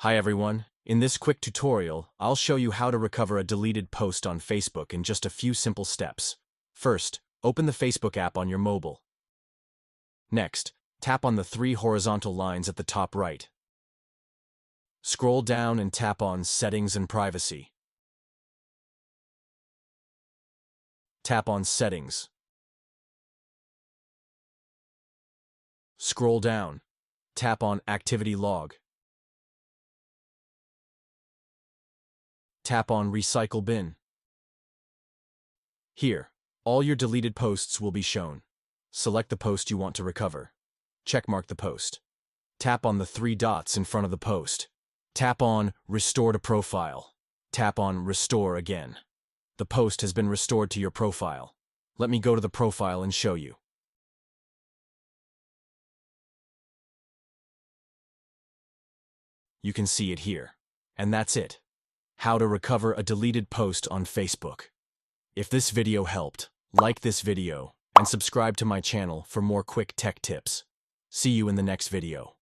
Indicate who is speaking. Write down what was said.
Speaker 1: Hi everyone. In this quick tutorial, I'll show you how to recover a deleted post on Facebook in just a few simple steps. First, open the Facebook app on your mobile. Next, tap on the three horizontal lines at the top right. Scroll down and tap on Settings and Privacy. Tap on Settings. Scroll down. Tap on Activity Log. Tap on Recycle Bin. Here, all your deleted posts will be shown. Select the post you want to recover. Checkmark the post. Tap on the three dots in front of the post. Tap on Restore to Profile. Tap on Restore again. The post has been restored to your profile. Let me go to the profile and show you. You can see it here. And that's it. How to recover a deleted post on Facebook. If this video helped, like this video and subscribe to my channel for more quick tech tips. See you in the next video.